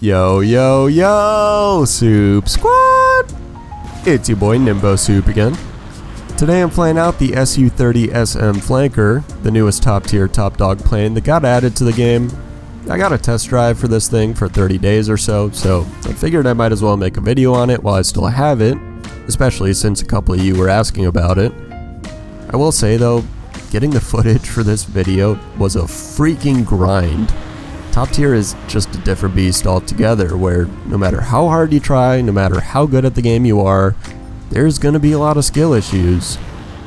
Yo, yo, yo, Soup Squad! It's your boy Nimbo Soup again. Today I'm flying out the Su-30SM Flanker, the newest top tier top dog plane that got added to the game. I got a test drive for this thing for 30 days or so I figured I might as well make a video on it while I still have it, especially since a couple of you were asking about it. I will say though, getting the footage for this video was a freaking grind. Top tier is just a different beast altogether, where no matter how hard you try, no matter how good at the game you are, there's gonna be a lot of skill issues.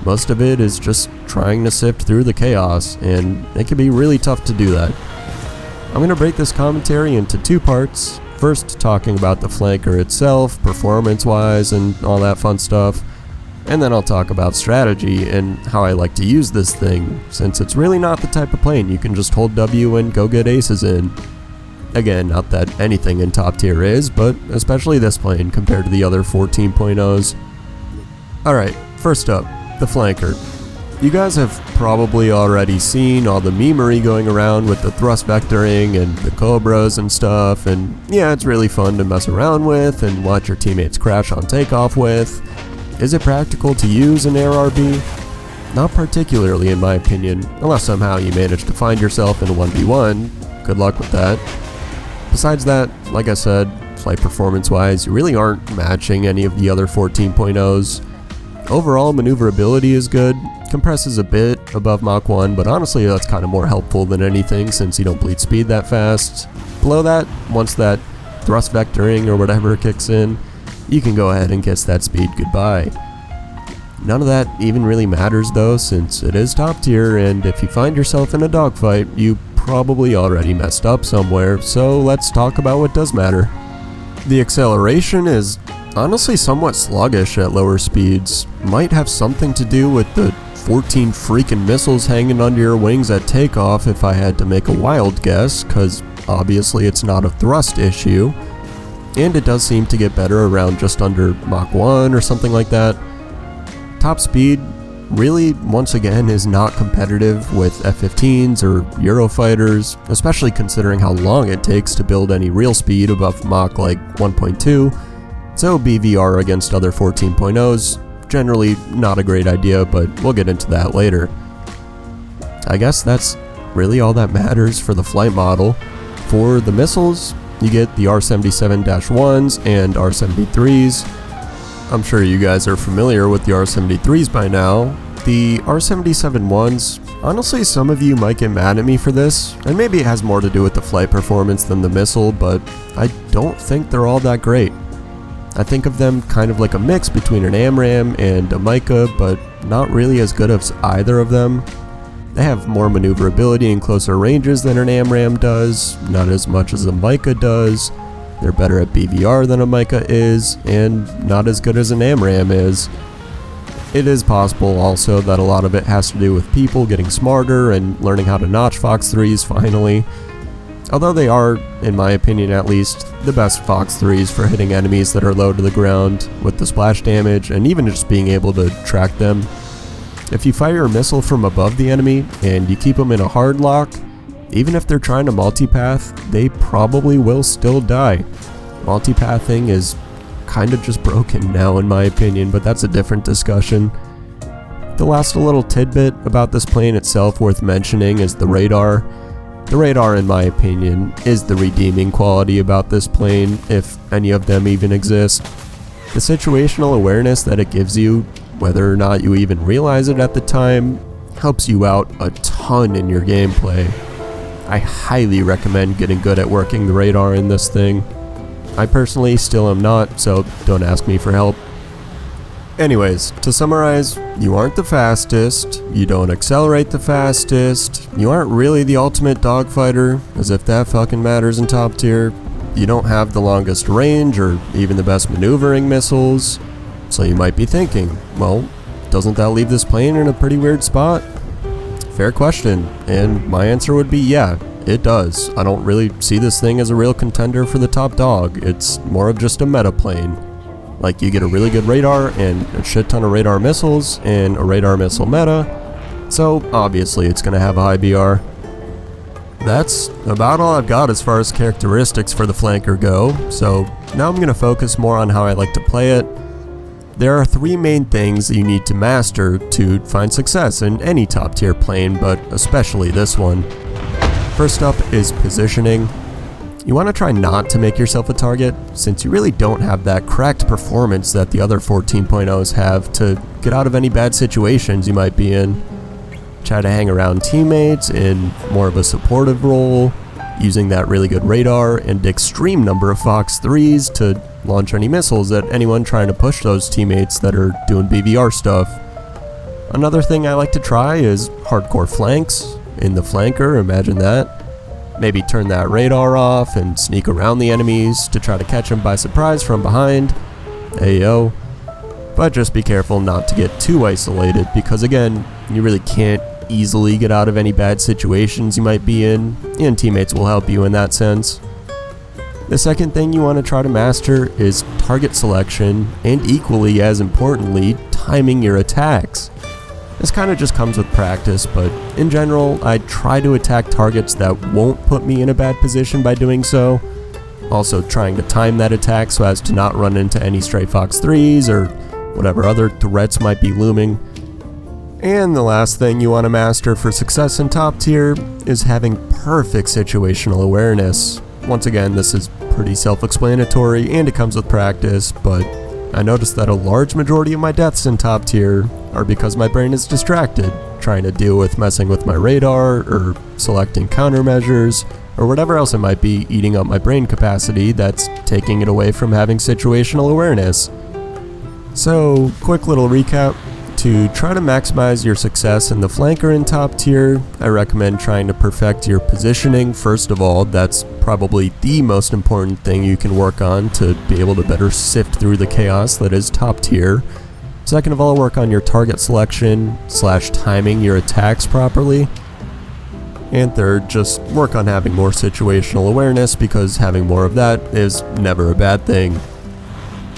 Most of it is just trying to sift through the chaos, and it can be really tough to do that. I'm gonna break this commentary into two parts. First, talking about the flanker itself, performance-wise, and all that fun stuff. And then I'll talk about strategy and how I like to use this thing, since it's really not the type of plane you can just hold W and go get aces in. Again, not that anything in top tier is, but especially this plane compared to the other 14.0s. Alright, first up, the flanker. You guys have probably already seen all the memery going around with the thrust vectoring and the cobras and stuff, and yeah, it's really fun to mess around with and watch your teammates crash on takeoff with. Is it practical to use an ARB? Not particularly in my opinion, unless somehow you manage to find yourself in a 1v1, good luck with that. Besides that, like I said, flight performance wise, you really aren't matching any of the other 14.0s. Overall maneuverability is good, compresses a bit above Mach 1, but honestly that's kind of more helpful than anything since you don't bleed speed that fast. Below that, once that thrust vectoring or whatever kicks in, you can go ahead and kiss that speed goodbye. None of that even really matters though, since it is top tier, and if you find yourself in a dogfight, you probably already messed up somewhere, so let's talk about what does matter. The acceleration is honestly somewhat sluggish at lower speeds. Might have something to do with the 14 freaking missiles hanging under your wings at takeoff if I had to make a wild guess, cause obviously it's not a thrust issue. And it does seem to get better around just under Mach 1 or something like that. Top speed really, once again, is not competitive with F-15s or Eurofighters, especially considering how long it takes to build any real speed above Mach like 1.2. So BVR against other 14.0s, generally not a great idea, but we'll get into that later. I guess that's really all that matters for the flight model. For the missiles, you get the R-77-1s and R-73s. I'm sure you guys are familiar with the R-73s by now. The R-77-1s, honestly some of you might get mad at me for this, and maybe it has more to do with the flight performance than the missile, but I don't think they're all that great. I think of them kind of like a mix between an AMRAAM and a Mica, but not really as good as either of them. They have more maneuverability in closer ranges than an AMRAAM does, not as much as a Mica does. They're better at BVR than a Mica is, and not as good as an AMRAAM is. It is possible also that a lot of it has to do with people getting smarter and learning how to notch Fox 3s finally. Although they are, in my opinion at least, the best Fox 3s for hitting enemies that are low to the ground with the splash damage and even just being able to track them. If you fire a missile from above the enemy and you keep them in a hard lock, even if they're trying to multipath, they probably will still die. Multipathing is kind of just broken now in my opinion, but that's a different discussion. The last little tidbit about this plane itself worth mentioning is the radar. The radar, in my opinion, is the redeeming quality about this plane, if any of them even exist. The situational awareness that it gives you, whether or not you even realize it at the time, helps you out a ton in your gameplay. I highly recommend getting good at working the radar in this thing. I personally still am not, so don't ask me for help. Anyways, to summarize, you aren't the fastest, you don't accelerate the fastest, you aren't really the ultimate dogfighter, as if that fucking matters in top tier, you don't have the longest range or even the best maneuvering missiles. So you might be thinking, well, doesn't that leave this plane in a pretty weird spot? Fair question, and my answer would be yeah, it does. I don't really see this thing as a real contender for the top dog. It's more of just a meta plane. Like, you get a really good radar and a shit ton of radar missiles and a radar missile meta, so obviously it's going to have a high BR. That's about all I've got as far as characteristics for the flanker go, so now I'm going to focus more on how I like to play it. There are 3 main things that you need to master to find success in any top tier plane, but especially this one. First up is positioning. You want to try not to make yourself a target, since you really don't have that cracked performance that the other 14.0s have to get out of any bad situations you might be in. Try to hang around teammates in more of a supportive role, using that really good radar and extreme number of Fox 3s to launch any missiles at anyone trying to push those teammates that are doing BVR stuff. Another thing I like to try is hardcore flanks. In the flanker, imagine that. Maybe turn that radar off and sneak around the enemies to try to catch them by surprise from behind. Ayo. But just be careful not to get too isolated, because again, you really can't easily get out of any bad situations you might be in, and teammates will help you in that sense. The second thing you want to try to master is target selection, and equally as importantly, timing your attacks. This kind of just comes with practice, but in general, I try to attack targets that won't put me in a bad position by doing so. Also trying to time that attack so as to not run into any stray Fox 3s or whatever other threats might be looming. And the last thing you want to master for success in top tier is having perfect situational awareness. Once again, this is pretty self-explanatory and it comes with practice, but I noticed that a large majority of my deaths in top tier are because my brain is distracted, trying to deal with messing with my radar or selecting countermeasures or whatever else it might be eating up my brain capacity that's taking it away from having situational awareness. So, quick little recap. To try to maximize your success in the flanker in top tier, I recommend trying to perfect your positioning first of all. That's probably the most important thing you can work on to be able to better sift through the chaos that is top tier. Second of all, work on your target selection / timing your attacks properly. And third, just work on having more situational awareness, because having more of that is never a bad thing.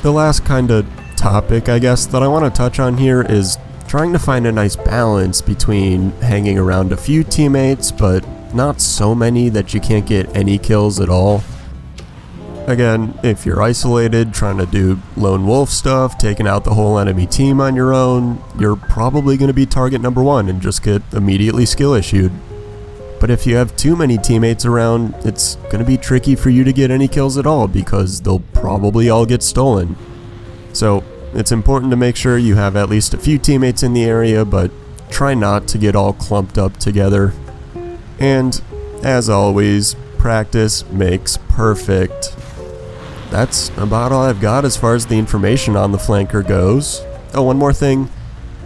The last kind of topic, I guess, that I want to touch on here is trying to find a nice balance between hanging around a few teammates, but not so many that you can't get any kills at all. Again, if you're isolated, trying to do lone wolf stuff, taking out the whole enemy team on your own, you're probably going to be target number 1 and just get immediately skill issued. But if you have too many teammates around, it's going to be tricky for you to get any kills at all, because they'll probably all get stolen. So it's important to make sure you have at least a few teammates in the area, but try not to get all clumped up together. And as always, practice makes perfect. That's about all I've got as far as the information on the flanker goes. Oh, one more thing.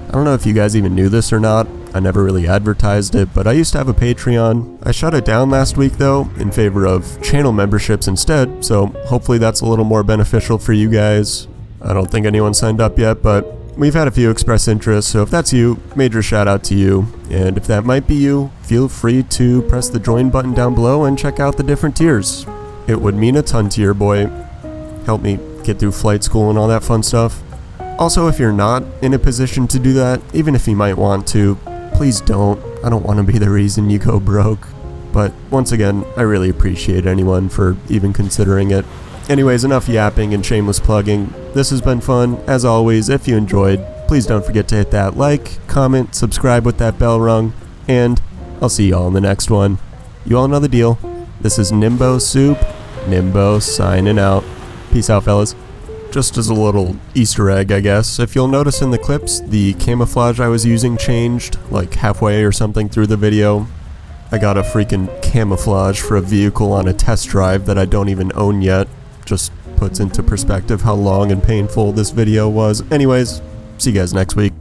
I don't know if you guys even knew this or not. I never really advertised it, but I used to have a Patreon. I shut it down last week though, in favor of channel memberships instead, so hopefully that's a little more beneficial for you guys. I don't think anyone signed up yet, but we've had a few express interest, so if that's you, major shout out to you. And if that might be you, feel free to press the join button down below and check out the different tiers. It would mean a ton to your boy. Help me get through flight school and all that fun stuff. Also, if you're not in a position to do that, even if you might want to, please don't. I don't want to be the reason you go broke. But once again, I really appreciate anyone for even considering it. Anyways, enough yapping and shameless plugging. This has been fun. As always, if you enjoyed, please don't forget to hit that like, comment, subscribe with that bell rung, and I'll see y'all in the next one. You all know the deal. This is Nimbo Soup. Nimbo signing out. Peace out, fellas. Just as a little Easter egg, I guess, if you'll notice in the clips, the camouflage I was using changed, like halfway or something through the video. I got a freaking camouflage for a vehicle on a test drive that I don't even own yet. Just puts into perspective how long and painful this video was. Anyways, see you guys next week.